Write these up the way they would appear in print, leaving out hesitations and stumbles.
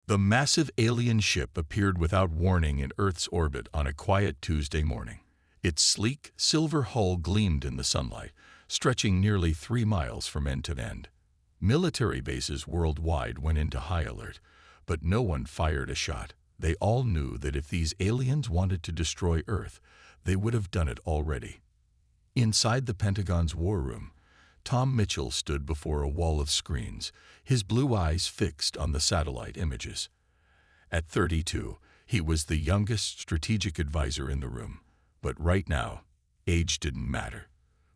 The massive alien ship appeared without warning in Earth's orbit on a quiet Tuesday morning. Its sleek, silver hull gleamed in the sunlight, stretching nearly 3 miles from end to end. Military bases worldwide went into high alert, but no one fired a shot. They all knew that if these aliens wanted to destroy Earth, they would have done it already. Inside the Pentagon's war room, Tom Mitchell stood before a wall of screens, his blue eyes fixed on the satellite images. At 32, he was the youngest strategic advisor in the room. But right now, age didn't matter.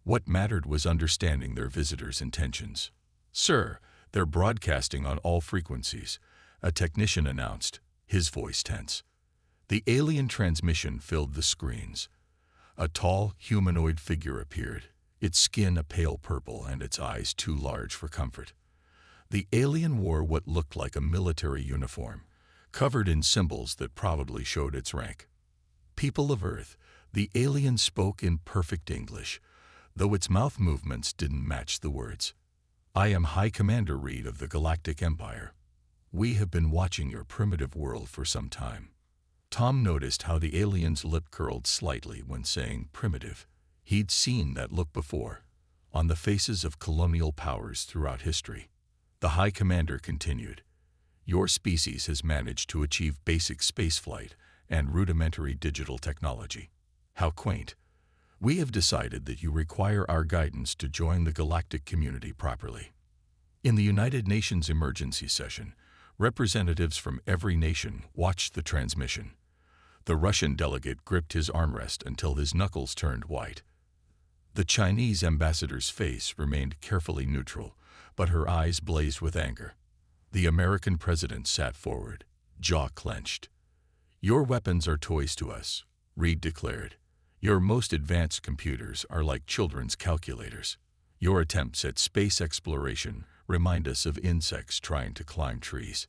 What mattered was understanding their visitors' intentions. "Sir, they're broadcasting on all frequencies," a technician announced, his voice tense. The alien transmission filled the screens. A tall, humanoid figure appeared, its skin a pale purple and its eyes too large for comfort. The alien wore what looked like a military uniform, covered in symbols that probably showed its rank. "People of Earth," the alien spoke in perfect English, though its mouth movements didn't match the words. "I am High Commander Reed of the Galactic Empire. We have been watching your primitive world for some time." Tom noticed how the alien's lip curled slightly when saying primitive. He'd seen that look before, on the faces of colonial powers throughout history. The High Commander continued, "Your species has managed to achieve basic spaceflight and rudimentary digital technology. How quaint. We have decided that you require our guidance to join the galactic community properly." In the United Nations emergency session, representatives from every nation watched the transmission. The Russian delegate gripped his armrest until his knuckles turned white. The Chinese ambassador's face remained carefully neutral, but her eyes blazed with anger. The American president sat forward, jaw clenched. "Your weapons are toys to us," Reed declared. "Your most advanced computers are like children's calculators. Your attempts at space exploration remind us of insects trying to climb trees."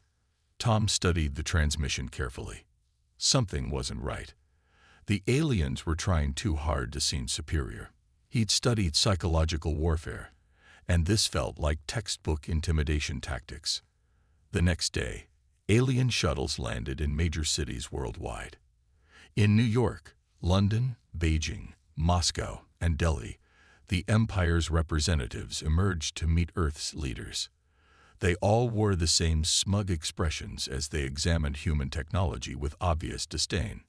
Tom studied the transmission carefully. Something wasn't right. The aliens were trying too hard to seem superior. He'd studied psychological warfare, and this felt like textbook intimidation tactics. The next day, alien shuttles landed in major cities worldwide. In New York, London, Beijing, Moscow, and Delhi, the Empire's representatives emerged to meet Earth's leaders. They all wore the same smug expressions as they examined human technology with obvious disdain.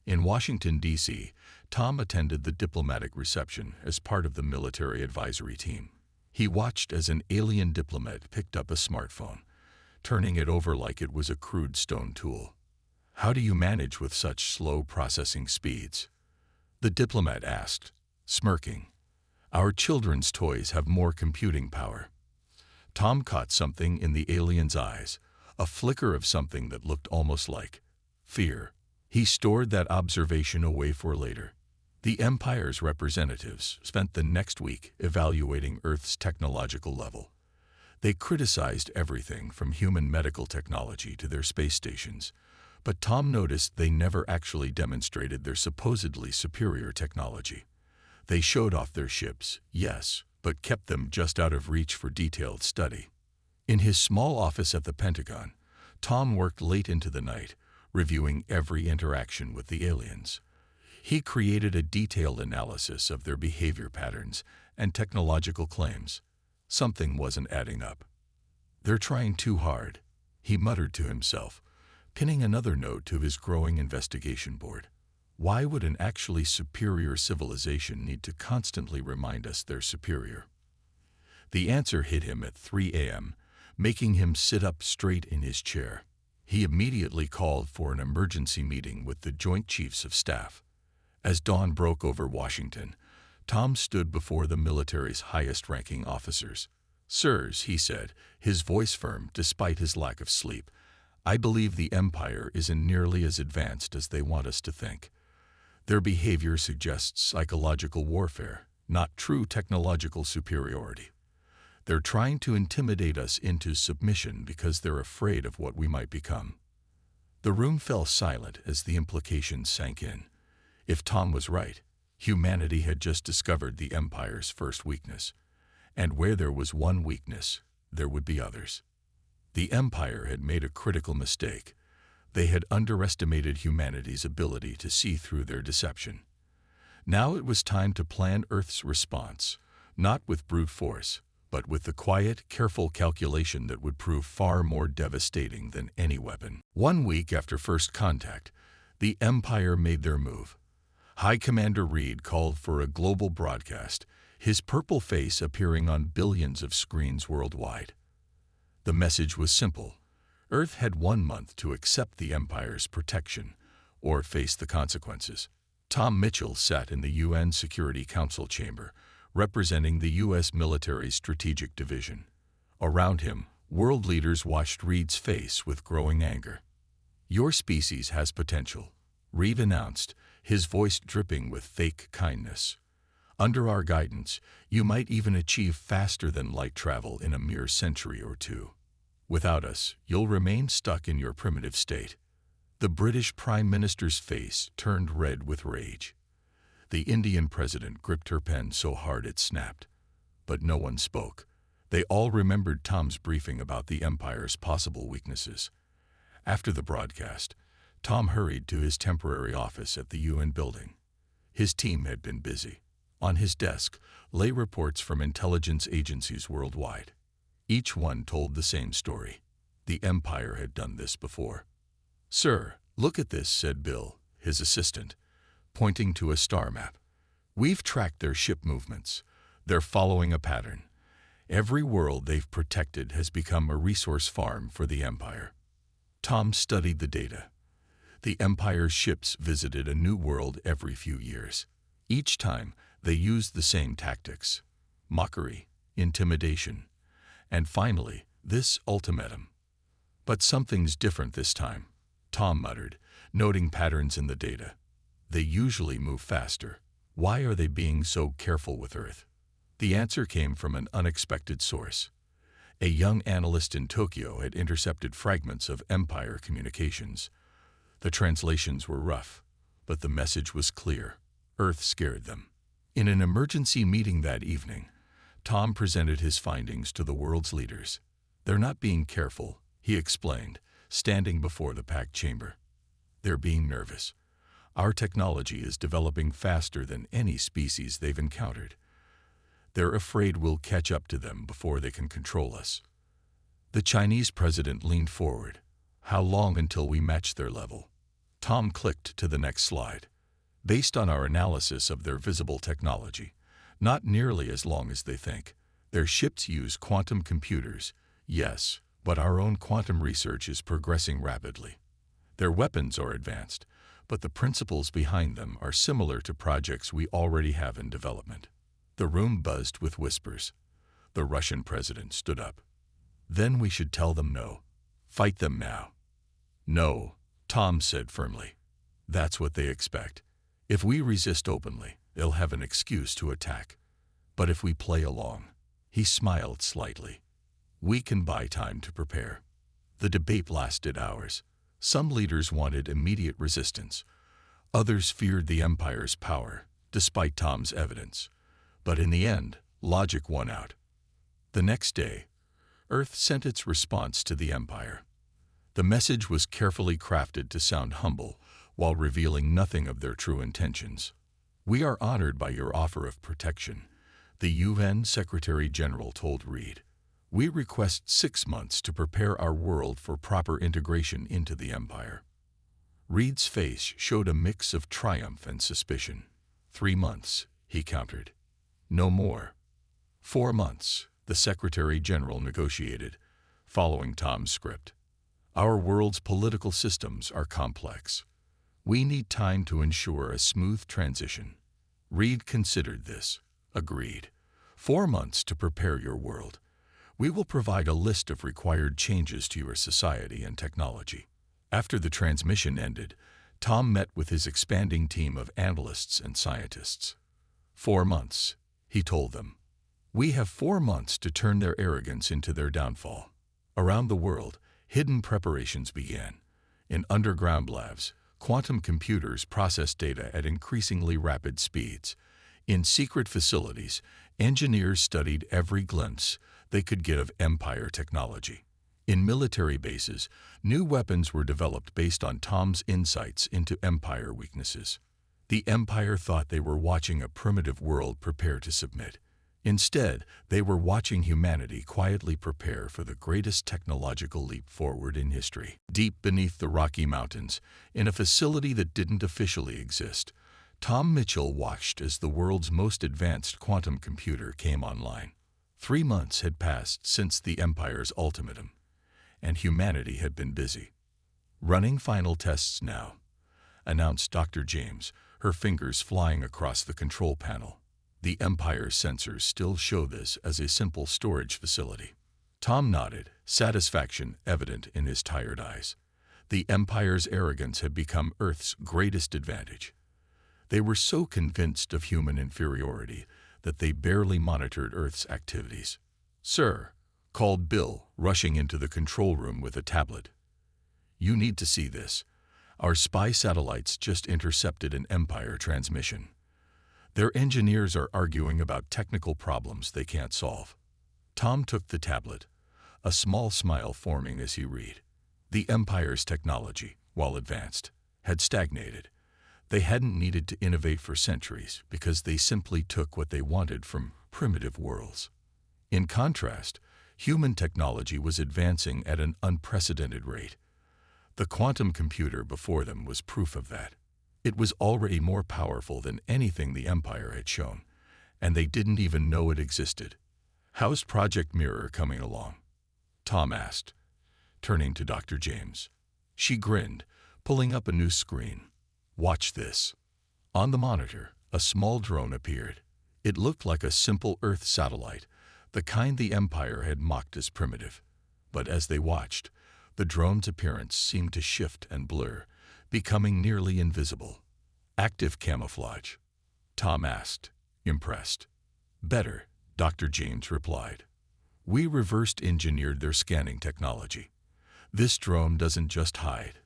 In Washington, D.C., Tom attended the diplomatic reception as part of the military advisory team. He watched as an alien diplomat picked up a smartphone, turning it over like it was a crude stone tool. "How do you manage with such slow processing speeds?" the diplomat asked, smirking. "Our children's toys have more computing power." Tom caught something in the alien's eyes, a flicker of something that looked almost like fear. He stored that observation away for later. The Empire's representatives spent the next week evaluating Earth's technological level. They criticized everything from human medical technology to their space stations, but Tom noticed they never actually demonstrated their supposedly superior technology. They showed off their ships, yes, but kept them just out of reach for detailed study. In his small office at the Pentagon, Tom worked late into the night, reviewing every interaction with the aliens. He created a detailed analysis of their behavior patterns and technological claims. Something wasn't adding up. "They're trying too hard," he muttered to himself, pinning another note to his growing investigation board. Why would an actually superior civilization need to constantly remind us they're superior? The answer hit him at 3 a.m., making him sit up straight in his chair. He immediately called for an emergency meeting with the Joint Chiefs of Staff. As dawn broke over Washington, Tom stood before the military's highest-ranking officers. "Sirs," he said, his voice firm despite his lack of sleep, "I believe the Empire isn't nearly as advanced as they want us to think. Their behavior suggests psychological warfare, not true technological superiority. They're trying to intimidate us into submission because they're afraid of what we might become." The room fell silent as the implications sank in. If Tom was right, humanity had just discovered the Empire's first weakness. And where there was one weakness, there would be others. The Empire had made a critical mistake. They had underestimated humanity's ability to see through their deception. Now it was time to plan Earth's response, not with brute force, but with the quiet, careful calculation that would prove far more devastating than any weapon. 1 week after first contact, the Empire made their move. High Commander Reed called for a global broadcast, his purple face appearing on billions of screens worldwide. The message was simple. Earth had 1 month to accept the Empire's protection or face the consequences. Tom Mitchell sat in the UN Security Council chamber, representing the U.S. military's strategic division. Around him, world leaders watched Reed's face with growing anger. "Your species has potential," Reed announced, his voice dripping with fake kindness. "Under our guidance, you might even achieve faster-than-light travel in a mere century or two. Without us, you'll remain stuck in your primitive state." The British Prime Minister's face turned red with rage. The Indian president gripped her pen so hard it snapped. But no one spoke. They all remembered Tom's briefing about the Empire's possible weaknesses. After the broadcast, Tom hurried to his temporary office at the UN building. His team had been busy. On his desk lay reports from intelligence agencies worldwide. Each one told the same story. The Empire had done this before. "Sir, look at this," said Bill, his assistant, pointing to a star map. "We've tracked their ship movements. They're following a pattern. Every world they've protected has become a resource farm for the Empire." Tom studied the data. The Empire's ships visited a new world every few years. Each time, they used the same tactics: mockery, intimidation, and finally, this ultimatum. "But something's different this time," Tom muttered, noting patterns in the data. "They usually move faster. Why are they being so careful with Earth?" The answer came from an unexpected source. A young analyst in Tokyo had intercepted fragments of Empire communications. The translations were rough, but the message was clear. Earth scared them. In an emergency meeting that evening, Tom presented his findings to the world's leaders. "They're not being careful," he explained, standing before the packed chamber. "They're being nervous. Our technology is developing faster than any species they've encountered. They're afraid we'll catch up to them before they can control us." The Chinese president leaned forward. "How long until we match their level?" Tom clicked to the next slide. "Based on our analysis of their visible technology, not nearly as long as they think. Their ships use quantum computers, yes, but our own quantum research is progressing rapidly. Their weapons are advanced, but the principles behind them are similar to projects we already have in development." The room buzzed with whispers. The Russian president stood up. "Then we should tell them no. Fight them now." "No," Tom said firmly. "That's what they expect. If we resist openly, they'll have an excuse to attack. But if we play along," he smiled slightly, "we can buy time to prepare." The debate lasted hours. Some leaders wanted immediate resistance. Others feared the Empire's power, despite Tom's evidence. But in the end, logic won out. The next day, Earth sent its response to the Empire. The message was carefully crafted to sound humble, while revealing nothing of their true intentions. "We are honored by your offer of protection," the UN Secretary-General told Reed. "We request 6 months to prepare our world for proper integration into the Empire." Reed's face showed a mix of triumph and suspicion. 3 months, he countered. "No more." 4 months, the Secretary-General negotiated, following Tom's script. "Our world's political systems are complex. We need time to ensure a smooth transition." Reed considered this. "Agreed. 4 months to prepare your world. We will provide a list of required changes to your society and technology." After the transmission ended, Tom met with his expanding team of analysts and scientists. 4 months, he told them. "We have 4 months to turn their arrogance into their downfall." Around the world, hidden preparations began. In underground labs, quantum computers processed data at increasingly rapid speeds. In secret facilities, engineers studied every glimpse they could get of Empire technology. In military bases, new weapons were developed based on Tom's insights into Empire weaknesses. The Empire thought they were watching a primitive world prepare to submit. Instead, they were watching humanity quietly prepare for the greatest technological leap forward in history. Deep beneath the Rocky Mountains, in a facility that didn't officially exist, Tom Mitchell watched as the world's most advanced quantum computer came online. 3 months had passed since the Empire's ultimatum, and humanity had been busy. "Running final tests now," announced Dr. James, her fingers flying across the control panel. "The Empire's sensors still show this as a simple storage facility." Tom nodded, satisfaction evident in his tired eyes. The Empire's arrogance had become Earth's greatest advantage. They were so convinced of human inferiority that they barely monitored Earth's activities. "Sir," called Bill, rushing into the control room with a tablet. "You need to see this. Our spy satellites just intercepted an Empire transmission. Their engineers are arguing about technical problems they can't solve." Tom took the tablet, a small smile forming as he read. The Empire's technology, while advanced, had stagnated. They hadn't needed to innovate for centuries because they simply took what they wanted from primitive worlds. In contrast, human technology was advancing at an unprecedented rate. The quantum computer before them was proof of that. It was already more powerful than anything the Empire had shown, and they didn't even know it existed. "How's Project Mirror coming along?" Tom asked, turning to Dr. James. She grinned, pulling up a new screen. "Watch this." On the monitor, a small drone appeared. It looked like a simple Earth satellite, the kind the Empire had mocked as primitive. But as they watched, the drone's appearance seemed to shift and blur, becoming nearly invisible. "Active camouflage?" Tom asked, impressed. "Better," Dr. James replied. "We reversed engineered their scanning technology. This drone doesn't just hide.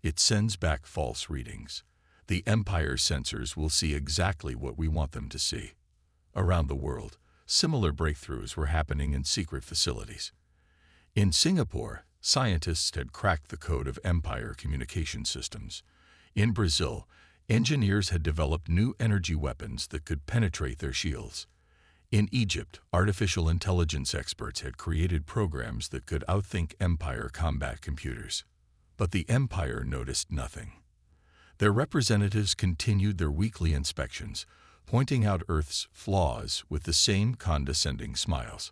It sends back false readings. The Empire's sensors will see exactly what we want them to see." Around the world, similar breakthroughs were happening in secret facilities. In Singapore, scientists had cracked the code of Empire communication systems. In Brazil, engineers had developed new energy weapons that could penetrate their shields. In Egypt, artificial intelligence experts had created programs that could outthink Empire combat computers. But the Empire noticed nothing. Their representatives continued their weekly inspections, pointing out Earth's flaws with the same condescending smiles.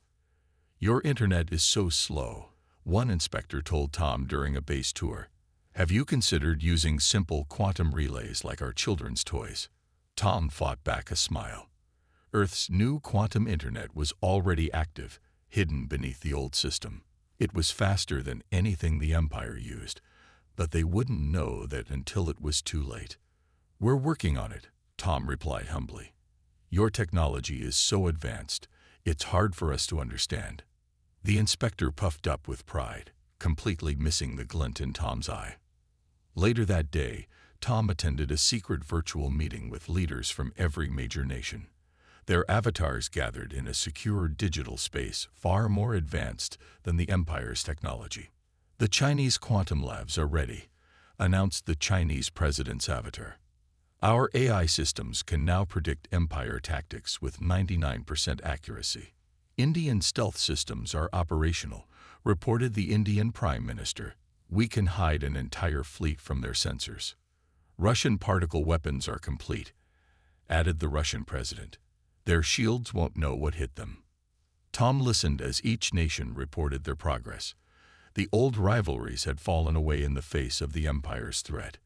"Your internet is so slow," one inspector told Tom during a base tour. "Have you considered using simple quantum relays like our children's toys?" Tom fought back a smile. Earth's new quantum internet was already active, hidden beneath the old system. It was faster than anything the Empire used, but they wouldn't know that until it was too late. "We're working on it," Tom replied humbly. "Your technology is so advanced, it's hard for us to understand." The inspector puffed up with pride, completely missing the glint in Tom's eye. Later that day, Tom attended a secret virtual meeting with leaders from every major nation. Their avatars gathered in a secure digital space far more advanced than the Empire's technology. "The Chinese quantum labs are ready," announced the Chinese president's avatar. "Our AI systems can now predict Empire tactics with 99% accuracy. Indian stealth systems are operational," reported the Indian Prime Minister. "We can hide an entire fleet from their sensors." "Russian particle weapons are complete," added the Russian president. "Their shields won't know what hit them." Tom listened as each nation reported their progress. The old rivalries had fallen away in the face of the Empire's threat.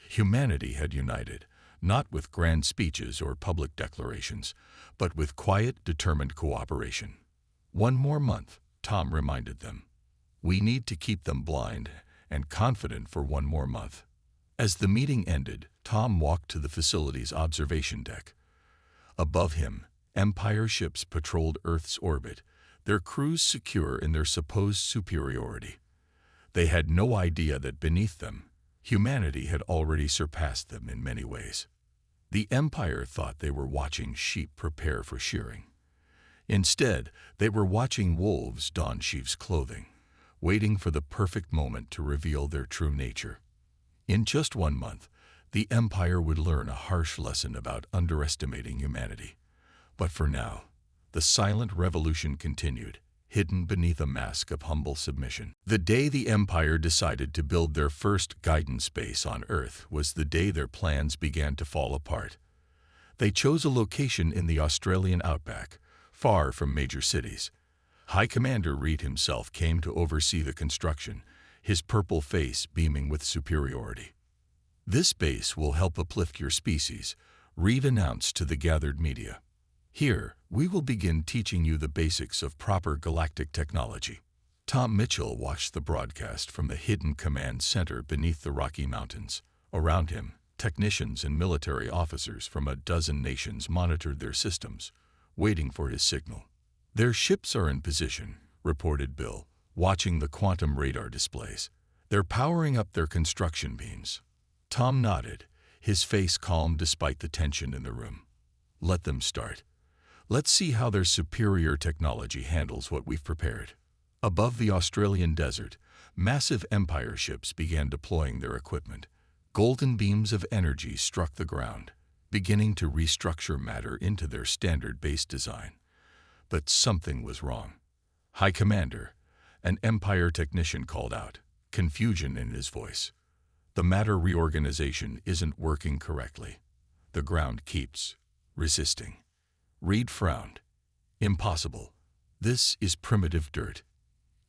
Humanity had united, not with grand speeches or public declarations, but with quiet, determined cooperation. "One more month," Tom reminded them. "We need to keep them blind and confident for one more month." As the meeting ended, Tom walked to the facility's observation deck. Above him, Empire ships patrolled Earth's orbit, their crews secure in their supposed superiority. They had no idea that beneath them, humanity had already surpassed them in many ways. The Empire thought they were watching sheep prepare for shearing. Instead, they were watching wolves don sheep's clothing, waiting for the perfect moment to reveal their true nature. In just 1 month, the Empire would learn a harsh lesson about underestimating humanity. But for now, the silent revolution continued, hidden beneath a mask of humble submission. The day the Empire decided to build their first guidance base on Earth was the day their plans began to fall apart. They chose a location in the Australian outback, far from major cities. High Commander Reed himself came to oversee the construction, his purple face beaming with superiority. "This base will help uplift your species," Reed announced to the gathered media. "Here, we will begin teaching you the basics of proper galactic technology." Tom Mitchell watched the broadcast from the hidden command center beneath the Rocky Mountains. Around him, technicians and military officers from a dozen nations monitored their systems, waiting for his signal. "Their ships are in position," reported Bill, watching the quantum radar displays. "They're powering up their construction beams." Tom nodded, his face calm despite the tension in the room. "Let them start. Let's see how their superior technology handles what we've prepared." Above the Australian desert, massive Empire ships began deploying their equipment. Golden beams of energy struck the ground, beginning to restructure matter into their standard base design. But something was wrong. "High Commander," an Empire technician called out, confusion in his voice. "The matter reorganization isn't working correctly. The ground keeps resisting." Reed frowned. "Impossible. This is primitive dirt.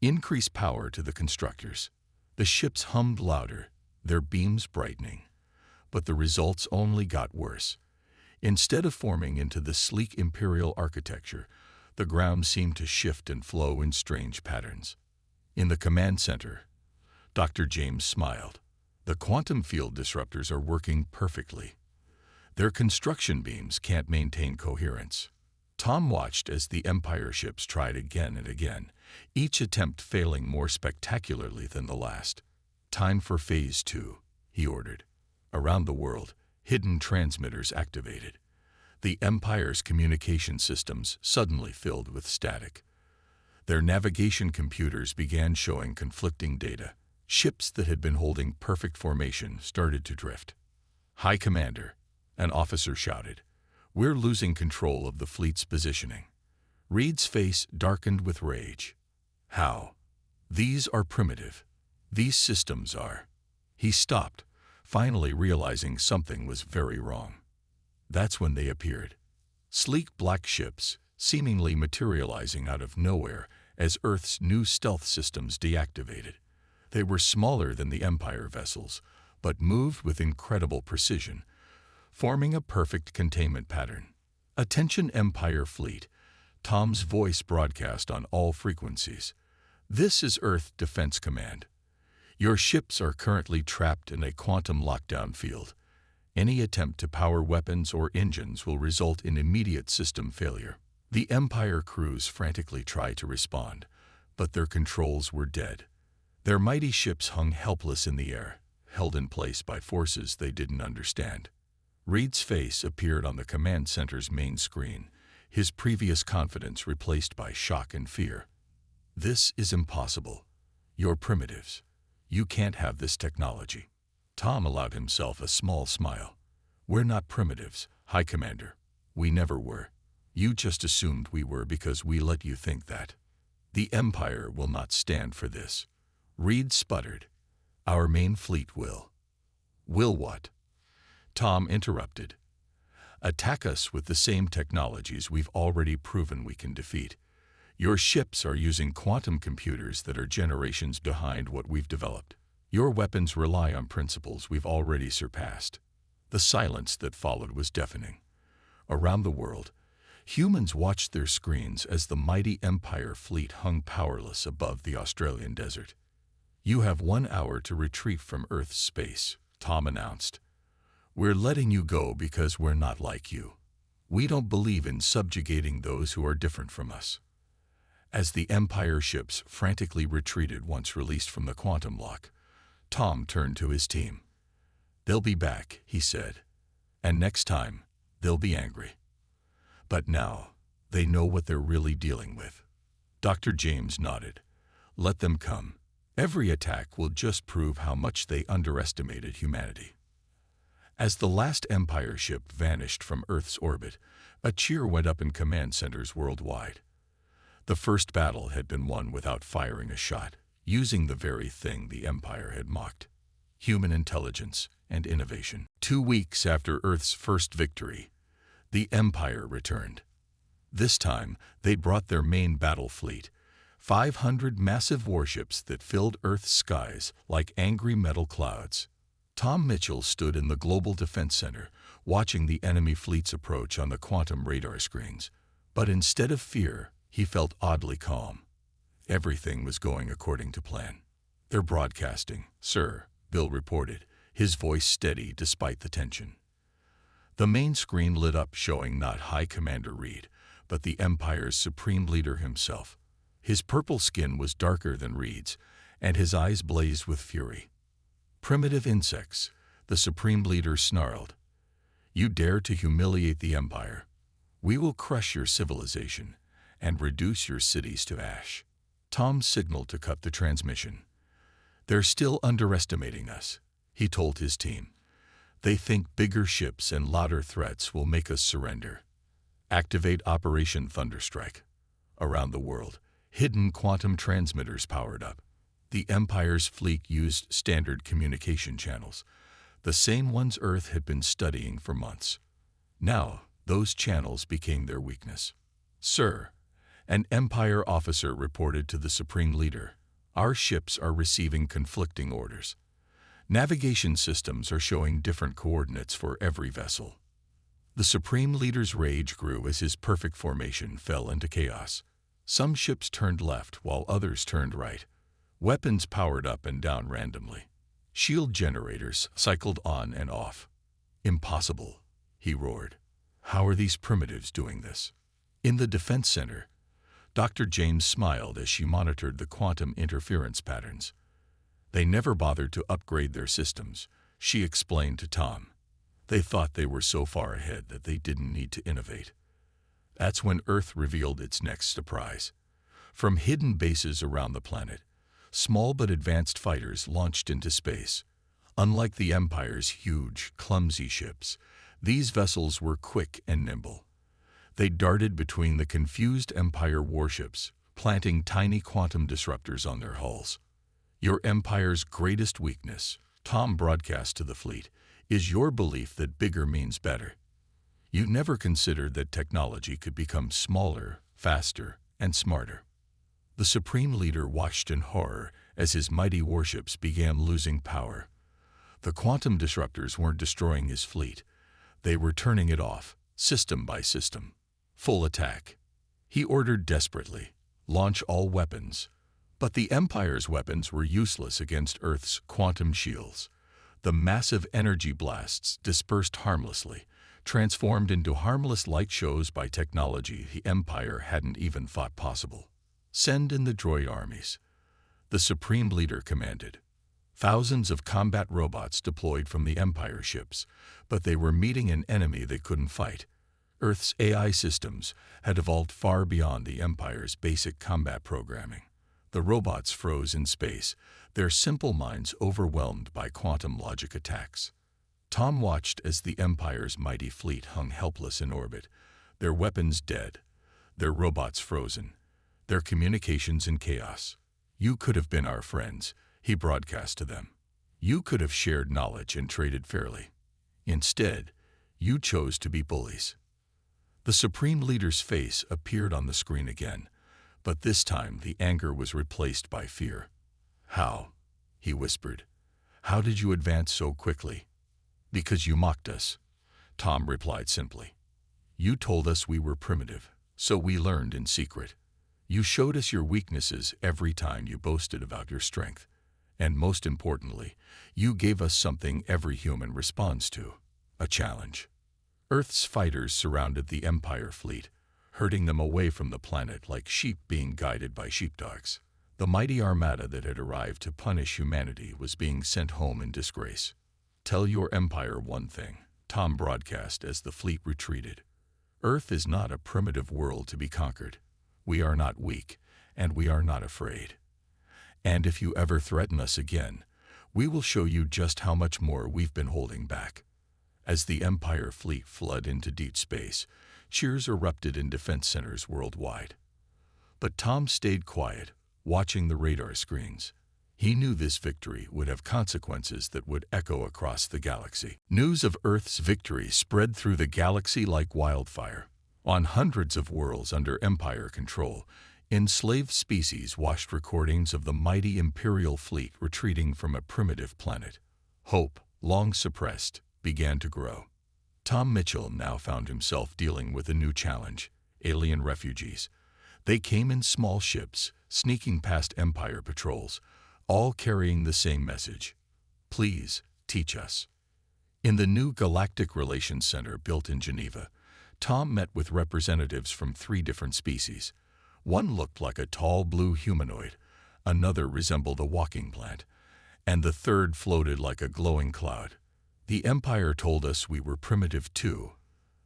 Increase power to the constructors." The ships hummed louder, their beams brightening. But the results only got worse. Instead of forming into the sleek imperial architecture, the ground seemed to shift and flow in strange patterns. In the command center, Dr. James smiled. "The quantum field disruptors are working perfectly. Their construction beams can't maintain coherence." Tom watched as the Empire ships tried again and again, each attempt failing more spectacularly than the last. "Time for Phase 2, he ordered. Around the world, hidden transmitters activated. The Empire's communication systems suddenly filled with static. Their navigation computers began showing conflicting data. Ships that had been holding perfect formation started to drift. "High Commander," an officer shouted, "we're losing control of the fleet's positioning." Reed's face darkened with rage. "How? These are primitive. These systems are." He stopped, finally realizing something was very wrong. That's when they appeared. Sleek black ships, seemingly materializing out of nowhere as Earth's new stealth systems deactivated. They were smaller than the Empire vessels, but moved with incredible precision, forming a perfect containment pattern. "Attention Empire Fleet," Tom's voice broadcast on all frequencies. "This is Earth Defense Command. Your ships are currently trapped in a quantum lockdown field. Any attempt to power weapons or engines will result in immediate system failure." The Empire crews frantically tried to respond, but their controls were dead. Their mighty ships hung helpless in the air, held in place by forces they didn't understand. Reed's face appeared on the command center's main screen, his previous confidence replaced by shock and fear. "This is impossible. You're primitives. You can't have this technology." Tom allowed himself a small smile. "We're not primitives, High Commander. We never were. You just assumed we were because we let you think that. The Empire will not stand for this." Reed sputtered. "Our main fleet will." "Will what?" Tom interrupted. "Attack us with the same technologies we've already proven we can defeat. Your ships are using quantum computers that are generations behind what we've developed. Your weapons rely on principles we've already surpassed." The silence that followed was deafening. Around the world, humans watched their screens as the mighty Empire fleet hung powerless above the Australian desert. "You have 1 hour to retreat from Earth's space," Tom announced. "We're letting you go because we're not like you. We don't believe in subjugating those who are different from us." As the Empire ships frantically retreated once released from the quantum lock, Tom turned to his team. "They'll be back," he said. "And next time, they'll be angry. But now, they know what they're really dealing with." Dr. James nodded. "Let them come. Every attack will just prove how much they underestimated humanity. As the last Empire ship vanished from Earth's orbit, a cheer went up in command centers worldwide. The first battle had been won without firing a shot, using the very thing the Empire had mocked: human intelligence and innovation. 2 weeks after Earth's first victory, the Empire returned. This time, they brought their main battle fleet, 500 massive warships that filled Earth's skies like angry metal clouds. Tom Mitchell stood in the Global Defense Center, watching the enemy fleets approach on the quantum radar screens. But instead of fear, he felt oddly calm. Everything was going according to plan. "They're broadcasting, sir," Bill reported, his voice steady despite the tension. The main screen lit up, showing not High Commander Reed, but the Empire's Supreme Leader himself. His purple skin was darker than Reed's, and his eyes blazed with fury. "Primitive insects," the Supreme Leader snarled. "You dare to humiliate the Empire? We will crush your civilization and reduce your cities to ash." Tom signaled to cut the transmission. "They're still underestimating us," he told his team. "They think bigger ships and louder threats will make us surrender." Activate Operation Thunderstrike. Around the world, hidden quantum transmitters powered up. The Empire's fleet used standard communication channels, the same ones Earth had been studying for months. Now, those channels became their weakness. "Sir," an Empire officer reported to the Supreme Leader, "our ships are receiving conflicting orders. Navigation systems are showing different coordinates for every vessel." The Supreme Leader's rage grew as his perfect formation fell into chaos. Some ships turned left while others turned right. Weapons powered up and down randomly. Shield generators cycled on and off. "Impossible," he roared. "How are these primitives doing this?" In the Defense Center, Dr. James smiled as she monitored the quantum interference patterns. "They never bothered to upgrade their systems," she explained to Tom. "They thought they were so far ahead that they didn't need to innovate." That's when Earth revealed its next surprise. From hidden bases around the planet, small but advanced fighters launched into space. Unlike the Empire's huge, clumsy ships, these vessels were quick and nimble. They darted between the confused Empire warships, planting tiny quantum disruptors on their hulls. "Your Empire's greatest weakness," Tom broadcast to the fleet, "is your belief that bigger means better. You never considered that technology could become smaller, faster, and smarter." The Supreme Leader watched in horror as his mighty warships began losing power. The quantum disruptors weren't destroying his fleet. They were turning it off, system by system. "Full attack," he ordered desperately. "Launch all weapons." But the Empire's weapons were useless against Earth's quantum shields. The massive energy blasts dispersed harmlessly, transformed into harmless light shows by technology the Empire hadn't even thought possible. "Send in the droid armies," the Supreme Leader commanded. Thousands of combat robots deployed from the Empire ships, but they were meeting an enemy they couldn't fight. Earth's AI systems had evolved far beyond the Empire's basic combat programming. The robots froze in space, their simple minds overwhelmed by quantum logic attacks. Tom watched as the Empire's mighty fleet hung helpless in orbit, their weapons dead, their robots frozen, their communications in chaos. "You could have been our friends," he broadcast to them. "You could have shared knowledge and traded fairly. Instead, you chose to be bullies." The Supreme Leader's face appeared on the screen again, but this time the anger was replaced by fear. "How?" he whispered. "How did you advance so quickly?" "Because you mocked us," Tom replied simply. "You told us we were primitive, so we learned in secret. You showed us your weaknesses every time you boasted about your strength. And most importantly, you gave us something every human responds to: a challenge." Earth's fighters surrounded the Empire fleet, herding them away from the planet like sheep being guided by sheepdogs. The mighty armada that had arrived to punish humanity was being sent home in disgrace. "Tell your Empire one thing," Tom broadcast as the fleet retreated. "Earth is not a primitive world to be conquered. We are not weak, and we are not afraid. And if you ever threaten us again, we will show you just how much more we've been holding back. As the Empire fleet fled into deep space, cheers erupted in defense centers worldwide. But Tom stayed quiet, watching the radar screens. He knew this victory would have consequences that would echo across the galaxy. News of Earth's victory spread through the galaxy like wildfire. On hundreds of worlds under Empire control, enslaved species watched recordings of the mighty Imperial fleet retreating from a primitive planet. Hope, long suppressed, began to grow. Tom Mitchell now found himself dealing with a new challenge: alien refugees. They came in small ships, sneaking past Empire patrols, all carrying the same message: please, teach us. In the new Galactic Relations Center built in Geneva, Tom met with representatives from 3 different species. One looked like a tall blue humanoid, another resembled a walking plant, and the third floated like a glowing cloud. The Empire told us we were primitive too,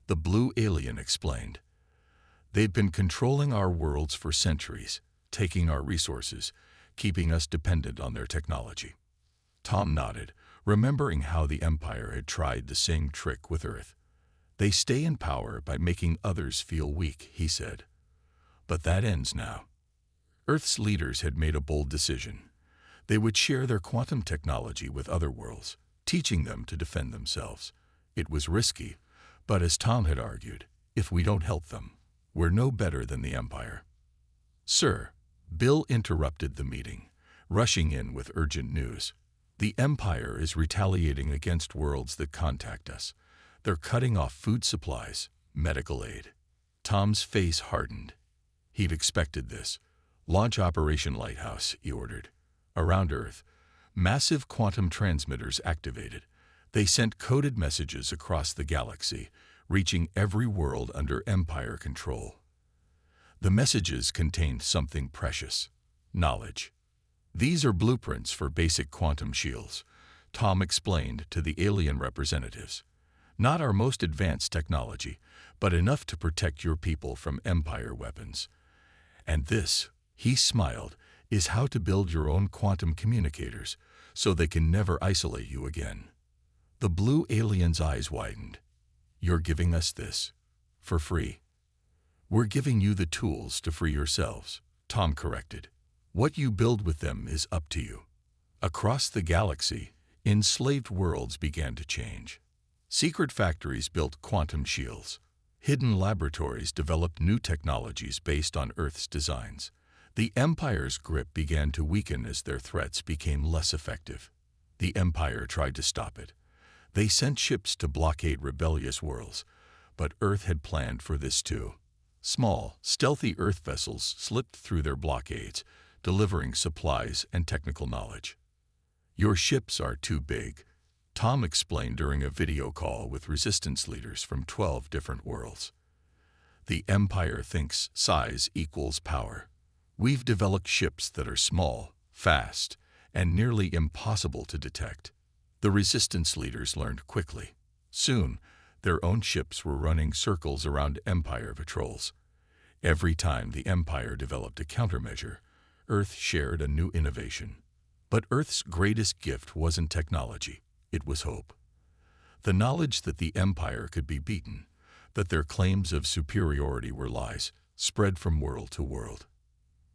the blue alien explained. They'd been controlling our worlds for centuries, taking our resources, keeping us dependent on their technology. Tom nodded, remembering how the Empire had tried the same trick with Earth. They stay in power by making others feel weak, he said. But that ends now. Earth's leaders had made a bold decision. They would share their quantum technology with other worlds, teaching them to defend themselves. It was risky, but as Tom had argued, if we don't help them, we're no better than the Empire. Sir, Bill interrupted the meeting, rushing in with urgent news. The Empire is retaliating against worlds that contact us. They're cutting off food supplies, medical aid. Tom's face hardened. He'd expected this. Launch Operation Lighthouse, he ordered. Around Earth, massive quantum transmitters activated. They sent coded messages across the galaxy, reaching every world under Empire control. The messages contained something precious: knowledge. These are blueprints for basic quantum shields, Tom explained to the alien representatives. Not our most advanced technology, but enough to protect your people from Empire weapons. And this, he smiled, is how to build your own quantum communicators, so they can never isolate you again. The blue alien's eyes widened. You're giving us this for free. We're giving you the tools to free yourselves, Tom corrected. What you build with them is up to you. Across the galaxy, enslaved worlds began to change. Secret factories built quantum shields. Hidden laboratories developed new technologies based on Earth's designs. The Empire's grip began to weaken as their threats became less effective. The Empire tried to stop it. They sent ships to blockade rebellious worlds, but Earth had planned for this too. Small, stealthy Earth vessels slipped through their blockades, delivering supplies and technical knowledge. Your ships are too big, Tom explained during a video call with resistance leaders from 12 different worlds. The Empire thinks size equals power. We've developed ships that are small, fast, and nearly impossible to detect. The resistance leaders learned quickly. Soon, their own ships were running circles around Empire patrols. Every time the Empire developed a countermeasure, Earth shared a new innovation. But Earth's greatest gift wasn't technology, it was hope. The knowledge that the Empire could be beaten, that their claims of superiority were lies, spread from world to world.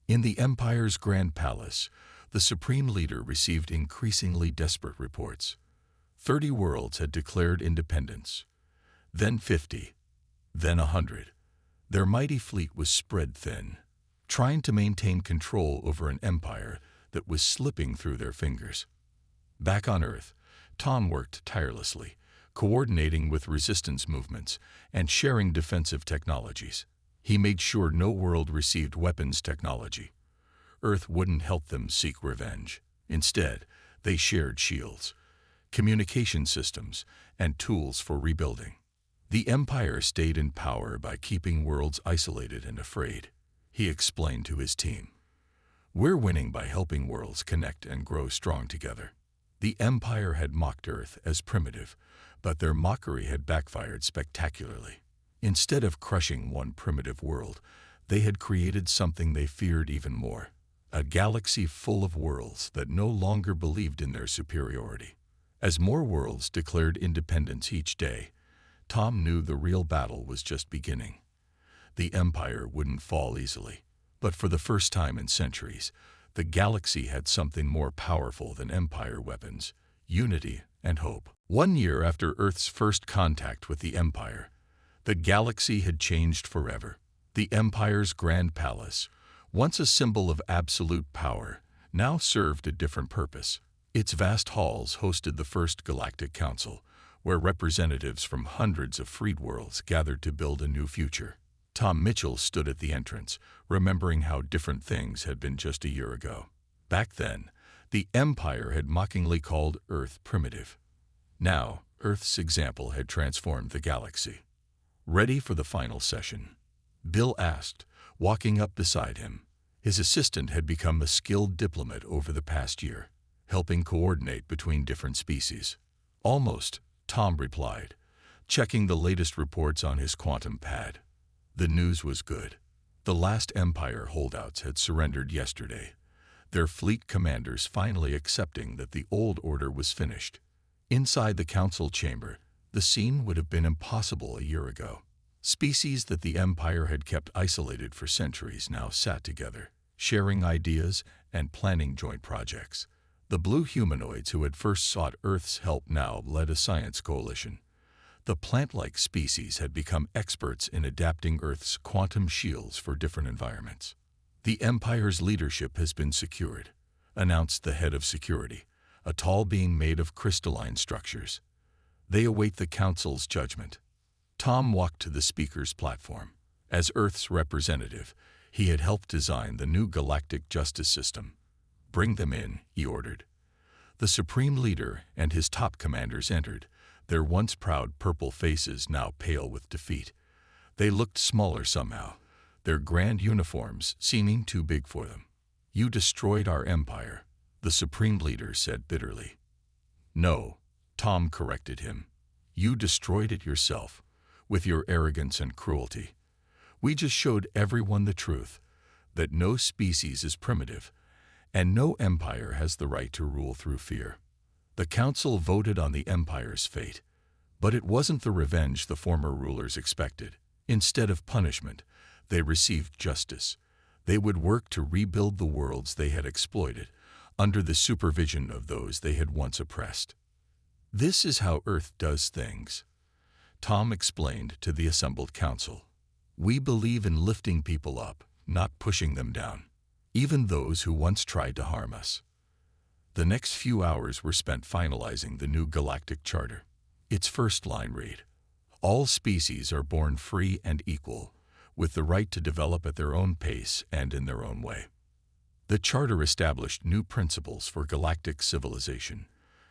In the Empire's Grand Palace, the Supreme Leader received increasingly desperate reports. 30 worlds had declared independence, then 50, then 100. Their mighty fleet was spread thin, trying to maintain control over an empire that was slipping through their fingers. Back on Earth, Tom worked tirelessly, coordinating with resistance movements and sharing defensive technologies. He made sure no world received weapons technology. Earth wouldn't help them seek revenge. Instead, they shared shields, communication systems, and tools for rebuilding. The Empire stayed in power by keeping worlds isolated and afraid, he explained to his team. We're winning by helping worlds connect and grow strong together. The Empire had mocked Earth as primitive, but their mockery had backfired spectacularly. Instead of crushing one primitive world, they had created something they feared even more: a galaxy full of worlds that no longer believed in their superiority. As more worlds declared independence each day, Tom knew the real battle was just beginning. The Empire wouldn't fall easily, but for the first time in centuries, the galaxy had something more powerful than Empire weapons: unity and hope. 1 year after Earth's first contact with the Empire, the galaxy had changed forever. The Empire's Grand Palace, once a symbol of absolute power, now served a different purpose. Its vast halls hosted the first Galactic Council, where representatives from hundreds of freed worlds gathered to build a new future. Tom Mitchell stood at the entrance, remembering how different things had been just a year ago. Back then, the Empire had mockingly called Earth primitive. Now, Earth's example had transformed the galaxy. "Ready for the final session?" Bill asked, walking up beside him. His assistant had become a skilled diplomat over the past year, helping coordinate between different species. "Almost," Tom replied, checking the latest reports on his quantum pad. The news was good. The last Empire holdouts had surrendered yesterday, their fleet commanders finally accepting that the old order was finished. Inside the council chamber, the scene would have been impossible a year ago. Species that the Empire had kept isolated for centuries now sat together, sharing ideas and planning joint projects. The blue humanoids who had first sought Earth's help now led a science coalition. The plant-like species had become experts in adapting Earth's quantum shields for different environments. "The Empire's leadership has been secured," announced the head of security, a tall being made of crystalline structures. "They await the Council's judgment." Tom walked to the speaker's platform. As Earth's representative, he had helped design the new galactic justice system. "Bring them in," he ordered. The Supreme Leader and his top commanders entered, their once proud purple faces now pale with defeat. They looked smaller somehow, their grand uniforms seeming too big for them. "You destroyed our Empire," the Supreme Leader said bitterly. "No," Tom corrected him. "You destroyed it yourself, with your arrogance and cruelty. We just showed everyone the truth, that no species is primitive, and no empire has the right to rule through fear." The council voted on the Empire's fate, but it wasn't the revenge the former rulers expected. Instead of punishment, they received justice. They would work to rebuild the worlds they had exploited, under the supervision of those they had once oppressed. "This is how Earth does things," Tom explained to the assembled council. "We believe in lifting people up, not pushing them down, even those who once tried to harm us." The next few hours were spent finalizing the new Galactic Charter. Its first line read, "All species are born free and equal, with the right to develop at their own pace and in their own way." The Charter established new principles for galactic civilization: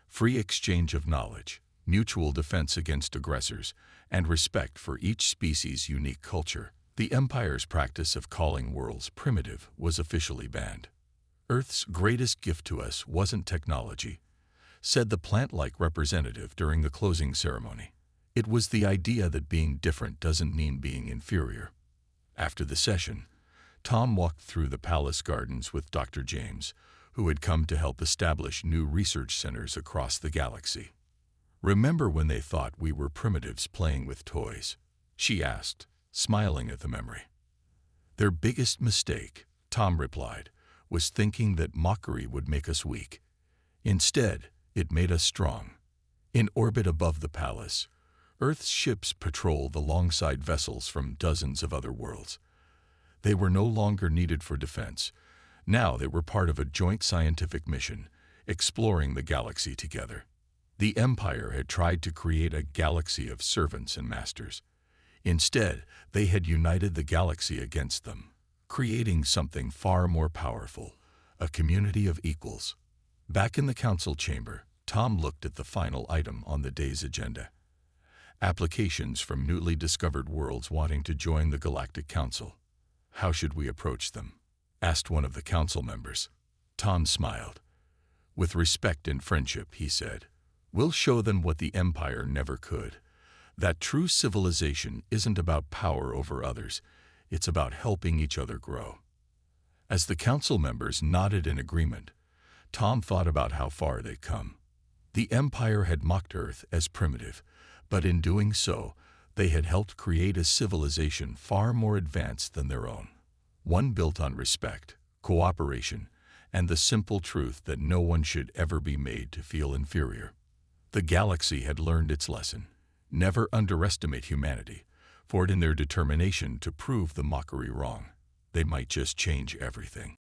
free exchange of knowledge, mutual defense against aggressors, and respect for each species' unique culture. The Empire's practice of calling worlds primitive was officially banned. "Earth's greatest gift to us wasn't technology," said the plant-like representative during the closing ceremony. "It was the idea that being different doesn't mean being inferior." After the session, Tom walked through the palace gardens with Dr. James, who had come to help establish new research centers across the galaxy. "Remember when they thought we were primitives playing with toys?" she asked, smiling at the memory. "Their biggest mistake," Tom replied, "was thinking that mockery would make us weak. Instead, it made us strong." In orbit above the palace, Earth's ships patrolled alongside vessels from dozens of other worlds. They were no longer needed for defense. Now they were part of a joint scientific mission, exploring the galaxy together. The Empire had tried to create a galaxy of servants and masters. Instead, they had united the galaxy against them, creating something far more powerful, a community of equals. Back in the council chamber, Tom looked at the final item on the day's agenda: applications from newly discovered worlds wanting to join the Galactic Council. "How should we approach them?" asked one of the council members. Tom smiled. "With respect and friendship," he said. "We'll show them what the Empire never could: that true civilization isn't about power over others, it's about helping each other grow." As the council members nodded in agreement, Tom thought about how far they'd come. The Empire had mocked Earth as primitive, but in doing so, they had helped create a civilization far more advanced than their own. One built on respect, cooperation, and the simple truth that no one should ever be made to feel inferior. The galaxy had learned its lesson. Never underestimate humanity, for in their determination to prove the mockery wrong, they might just change everything.